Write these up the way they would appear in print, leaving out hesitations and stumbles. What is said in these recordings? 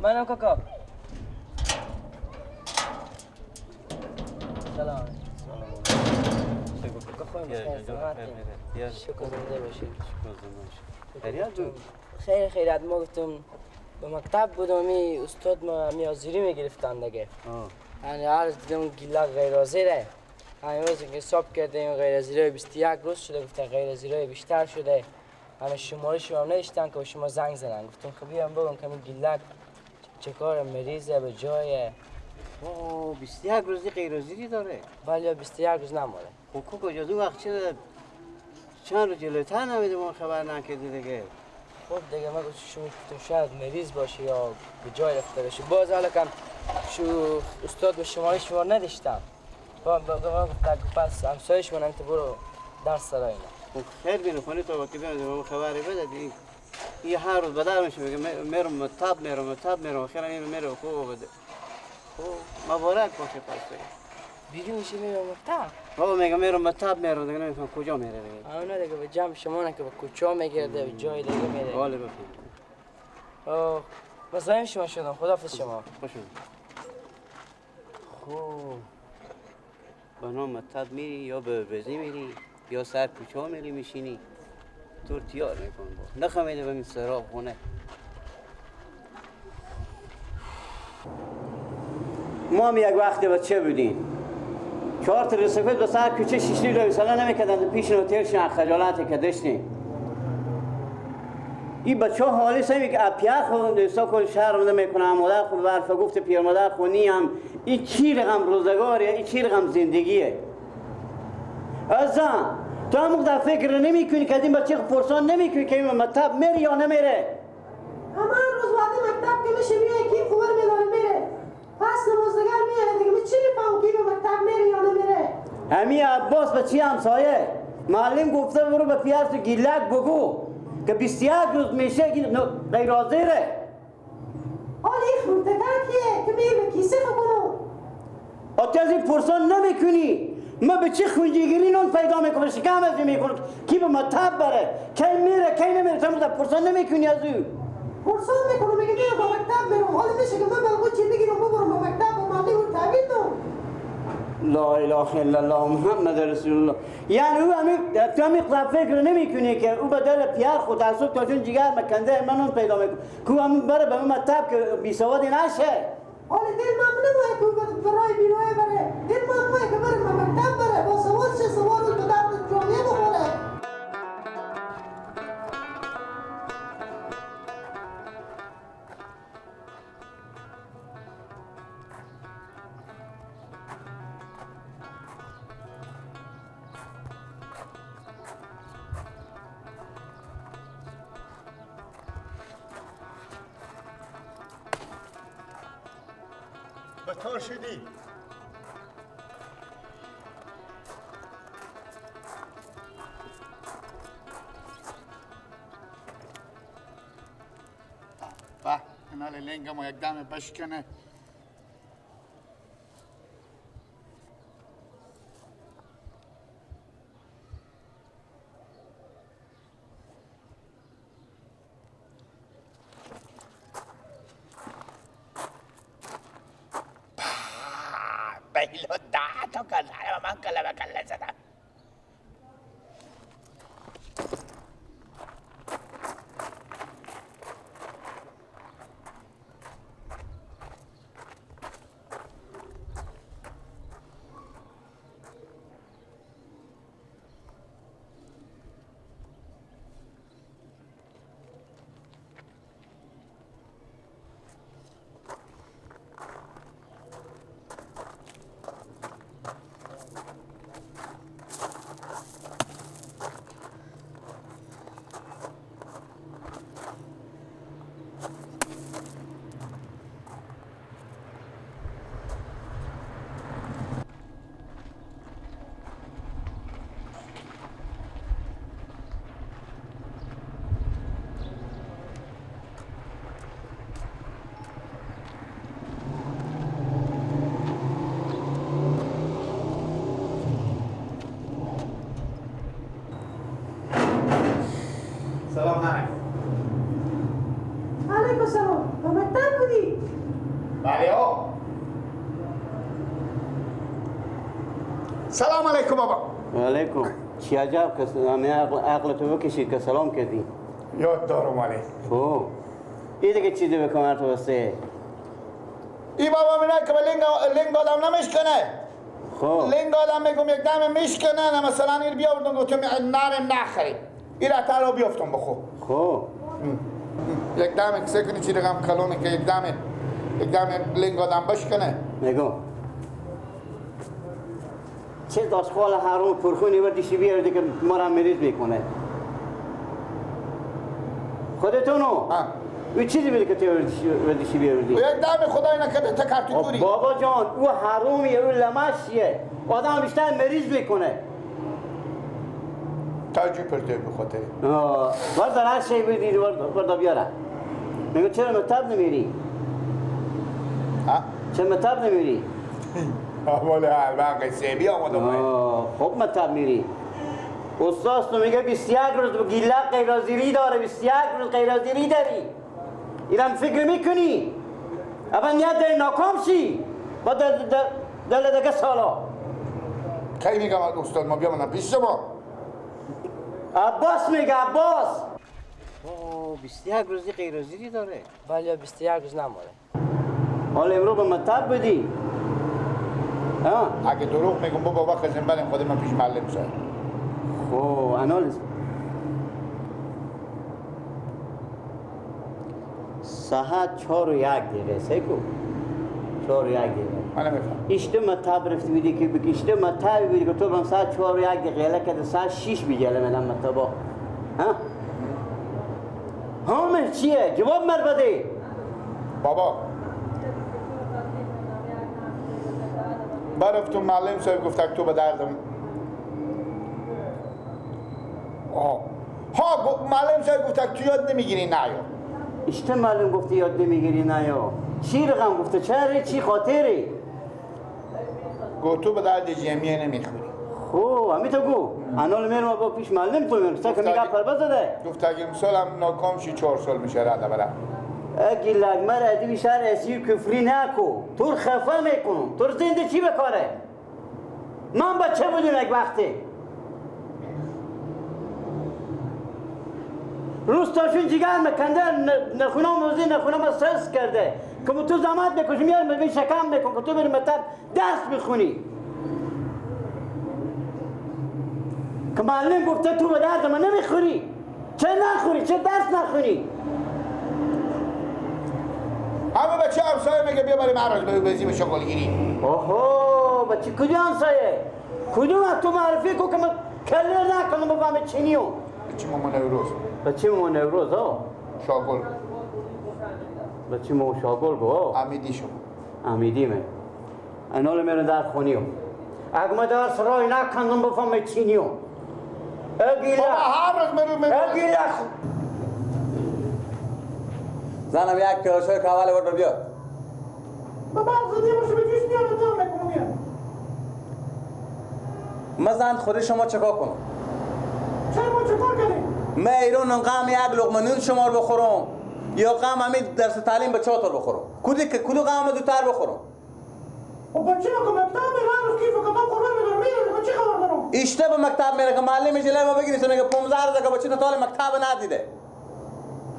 منم کاکا. سلام. شکر زنده باشید. خیلی خیرت ما گفتم به مکتب بودم استاد ما میازیری میگرفتن دیگه. یعنی هر دیدم گیلا غیر حاضره. همین روز که حساب کردیم غیر حاضری 21 روز شده گفته غیر حاضری بیشتر شده. همه شماره شما نشتن که شما زنگ زدن. گفتم خب بیام بگم که این گیلا چه کار مریضه به جای. اوه 21 روزی غیر حاضری داره. بله 21 روز نماره. خب کجا دو وقت چه چند روز جلوتر نمیده ما خبر نکرده دیگه. خب دیگه ما شما گفتم شاید مریض باشه یا به جای رفته باشه. باز حالا کم شو استاد به شماره شما نداشتم. با گفتم پس همسایش منم تو برو درس سرا اینا. خب خیر بینو خونی تو وقتی بیام خبری بده دی. یه هر روز بدر میشه میگه میرم میرم آخر میره خوب بده. خب مبارک باشه پس. بیرون میشه میرم مکتب. بابا میرم مکتب میرم دیگه نمیفهم کجا میره دیگه. اونا دیگه به جمع شما نه که به کوچه میگرده به جای دیگه میره. بله بفهم. اوه مزاحم شما شدم. خداحافظ شما. خوش اومد. خب بنا مکتب میری یا به بزی میری یا سر کوچه میری میشینی تو تیار میکن با نخمیده به این سراب خونه. ما هم یک وقتی بچه بودیم 4 تا رسفت به سر کوچه 6 لیره ساله نمیکردند پیش نوتیرشن خجالتی که داشتیم. این بچه ها حالی سمی که اپیار خود دوستا کل شهر مده میکنه مادر خود برفه گفت پیر مادر خونی هم این چی رقم روزگاریه این چی رقم زندگیه. ازم تو هم در فکر نمی کنی که این بچه پرسان نمی کنی که این مکتب میره یا نمیره. همه روز وقتی مکتب که میشه میره کی خبر میداره میره. پس نمازدگر میاره دیگه چی میفهم کی به مکتب میره یا نمیره. همین عباس بچه همسایه معلم گفته برو به پیاز تو گیلک بگو که 21 روز میشه غیر حاضره. حالا این خورتگر کیه که میره به کیسه خونو. آتی از این پرسان نمی کنی. ما به چه خونجیگیری نون پیدا میکنه شکم از این میکنه کی به مکتب بره کی میره کی نمیره تو پرسان نمی کنی از او. پرسان میکنه میگه میرم با مکتب میرم. حالا میشه که من بلغو چی بگیرم ببرم با مکتب با معلم رو تعبید دم. لا اله الا الله محمد رسول الله. یعنی او تو همین فکر نمی کنی که او به دل پیار خود تعصب تا چون جگر مکنده من اون پیدا میکنه که او همین بره به مکتب که بی سوادی نشه. حالا دل من نمویه که برای بیروه بره. دل من نمویه که بره به مکتب بره با سواد شه سواد رو به درد جامعه بخوره. بطور شدی؟ به اینا لنگم و یک دم بشکنه. Bello dato callare, ma manca la callezza. سلام ننه. علیکم سلام. به مکتب بودی؟ بله ها. سلام علیکم بابا. علیکم. چی عجب که همه عقل تو بکشید که سلام کردی. یاد دارم علی. خب این دیگه چیزی به کمر تو بسته. ای بابا میگه که لنگ آدم نمیشکنه. خب لنگ آدم میگم یک دم میشکنه نه مثلا این بیاوردم گفتم نرم نخری. این را تا رو بیافتم بخو. خب یک دم کسی کنی چی رقم کلونه که یک دم لنگ آدم بشکنه. نگو چه داشخال حرام پرخونی وردیشی بیارده که ما را مریض میکنه. خودتونو او چیزی بیده که تو وردیشی بیاردی؟ و یک دم خدای نکرده تکرتی دوری. بابا جان او حرومیه او لمشیه آدم بیشتر مریض میکنه. تاجی پرده بخاطر. وردن هر شی بیدی وردا بیاره. میگو چرا مطب نمیری؟ چرا مطب نمیری؟ احوال حال قصه بی آمدم. خب مطب میری. استاد تو میگه 21 روز گیله غیرحاضری داره 21 روز غیرحاضری داری. اینم فکر میکنی؟ اول نیت داری ناکام شی با دل دیگه سالا. کی میگم استاد ما بیامونم پیش شما؟ عباس میگه عباس. 21 روزی غیرحاضری داره. ولی 21 روز نماره. حالا امرو به مطب بدی. اگه دروغ میگم بابا وقت زنبالم خود من پیش معلم شد. خب انالیز ساعت 4 و 1 دقیقه سیکو 4 و 1 دقیقه من نمیفهم. اشته مطب رفتی بیدی که بگی اشته مطب بیدی که تو برم ساعت 4 و 1 دقیقه لکه ساعت 6 بیجله منم مطبا حامل چیه؟ جواب مر بده بابا برفتم معلم صاحب گفت تو به دردم معلم صاحب گفت تو یاد نمیگیری نه یا اشته معلم گفتی یاد نمیگیری نه یا چی رقم گفته چی خاطری گفت تو به درد جمعیه نمیخوری خب همی تو گو انال میرم با پیش معلم تو میرم سکه میگه پر بزده گفت اگه امسالم ناکام شی 4 سال میشه رده برم اگه لگمه را ادی بیشتر اسی کفری نکو تو خفه میکنم تو زنده چی بکاره من بچه بودیم یک وقتی روز تاشون جگر مکنده نخونم موزی نخونم استرس کرده که تو زحمت بکشی میارم ببین شکم میکن که تو بری مطب درس بخونی که معلم گفته تو به درد من نمیخوری چه نخوری چه درس نخونی همه بچه همسایه میگه بیا بریم عراج بزیم شغلگیری اوهو بچه کجا همسایه کدوم از تو معرفی کو که من کلر نکنم بفهمه چینیو بچه مامان نوروز بچه مامان نوروز ها شاگل بچه مامان شاگل گو امیدی شما امیدیمه انال میرن در خونیو اگه ما درس رای نکنم بفهمه چینیو اگیله بابا هر روز میرو اگیله زنم یک کلاشوی کوالی ورد بیا بابا زدی باشه به جوش میاد تو میکنم مزن خودی شما چکار کنم چرا ما چکار کردیم من ایران قام یک لقمه نون شما رو بخورم یا قام همین درس تعلیم به چهار بخورم کدو قام دوتر بخورم و بچه ما که مکتب میرن روز کیف و کتاب قربان میدارم میرن چی خبر دارم اشته به مکتب میره که معلم جلوی ما بگیری میگه 15 روزه که بچه تا مکتب ندیده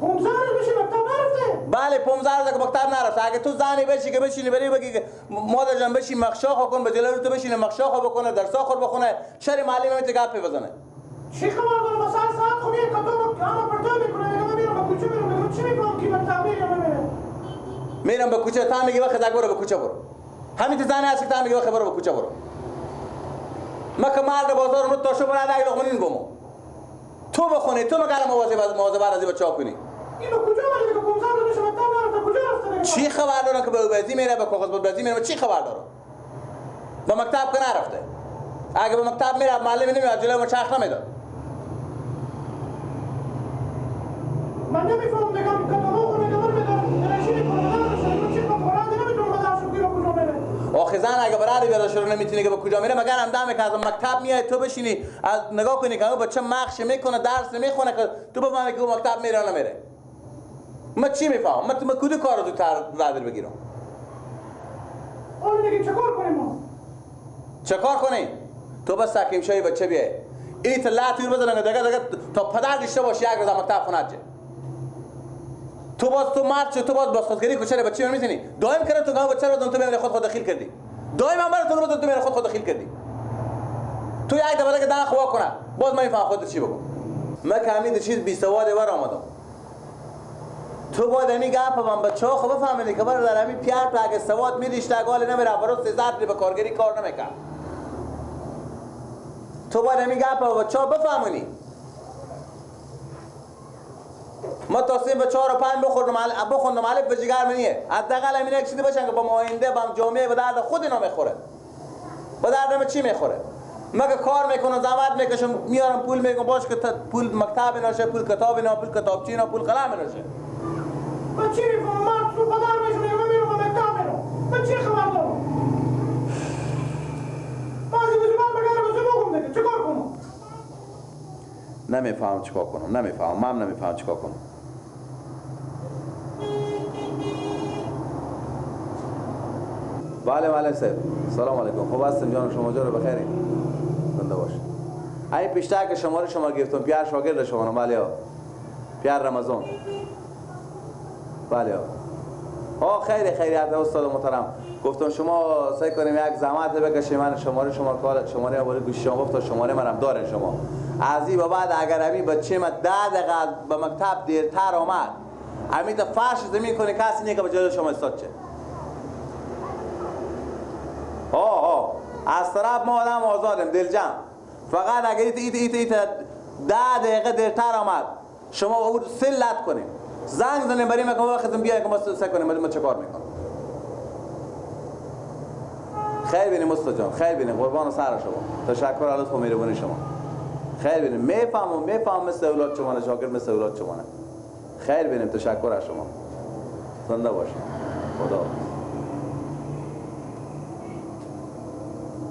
15 روز بشه مکتب نرفته بله 15 روزه که مکتب نرفته اگه تو زنی بشی که بشینی بری بگی که مادر جان بشی مخشاخو کن به جلوی تو بشینه مخشاخو بکنه درسا خور بخونه شری معلم میت گپ بزنه چی خبر دارم مثلا ساعت خوبیه کتاب همه پرتو میکنه میگم میرم به کوچه میرم چی میگم که مکتب میرم به کوچه تا میگه وقت زگ برو به کوچه برو همین زنی هستی تا میگه وقت برو به کوچه برو ما که مال بازار رو تاشو برای دای لقمنین بمو تو بخونی تو مگه مواظب از بچه‌ها کنی اینو کجا ولی که 15 روز بشه مکتب نرفته کجا رفته چی خبر دارن که به بازی میره به کاغذ بازی میره چی خبر دارن با مکتب که نرفته اگه به مکتب میره معلم نمیاد جلوی ما چرخ نمیداد من نمیفهمم دیگه کتابو خونه نمر میدارم درشی میکنم چی کنم قرآن نمیتونم بدم شو گیرو کجا میره آخه زن اگه برادر بیاد شروع نمیتونه که به کجا میره مگر هم دم که از مکتب میای تو بشینی از نگاه کنی که اون بچه مخش میکنه درس نمیخونه که تو بفهمی که اون مکتب میره نمیره من چی میفهمم؟ من کدوم کار رو زودتر رادر بگیرم؟ اون دیگه چکار کنیم ما؟ چکار کنیم؟ تو بس ساکیم شوی بچه بیای این تلاتیر بزنن دیگه تا پدر داشته باشی یک روز مکتب خونت جه تو باز تو مرد شو تو باز خودگیری کوچه بچه من میزنی دائم کردم تو گاو بچه رو تو میره خود دخیل کردی دائم من تو میره خود دخیل کردی تو یک دفعه که دهن خوا کنه باز من میفهم خودت چی بگم من که همین چیز بی سواد ور آمدم تو باید همین گپ من بچه‌ها خب بفهمید که برادر همین پیار تو اگه سواد میدیش تا گال نمیره برات 3000 به کارگری کار نمیکنه تو باید همین گپ با بچه‌ها بفهمونی ما تصمیم بچه‌ها رو پنج بخوندم الف به جگر منیه حداقل همین یک چیزی باشن که با آینده با جامعه به درد خود اینا میخوره به درد چی میخوره مگه کار میکنم زحمت میکشم میارم پول میگم باش که پول مکتب نشه پول کتاب اینا پول کتابچه اینا پول قلم نشه من چی میفهمم من تو پدر میشم میگم میرم مکتب میرم من چی خبر دارم بعضی وقتی من بگم بگم دیگه چیکار کنم نمیفهم چیکار کنم من نمیفهم چیکار کنم بله معلم صاحب سلام علیکم خوب هستم جان شما جا رو بخیر زنده باش این پیشتر که شما گرفتم پیار شاگرد شما بله پیار رمضان بله خیلی استاد محترم گفتم شما سعی کنیم یک زحمت بکشیم من شماره بالا گوشی شما تا شماره منم دارین شما از این بعد اگر همین بچه ما 10 دقیقه به مکتب دیرتر آمد همین تا فرش زمین کنه کسی نیه که به جلوی شما استاد چه از طرف ما آدم آزادیم دلجم فقط اگر ایت 10 دقیقه دیرتر آمد شما او سلت کنیم زنگ زنیم بریم که وقتم بیایم که ما سعی کنیم ما چه کار میکنم خیر بینیم استاد جان خیر بینیم قربان سر شما تشکر از لطف و مهربانی شما خیر بینیم میفهمم مثل اولاد شما شاگرد مثل اولاد شما خیر بینیم تشکر از شما زنده باشید خدا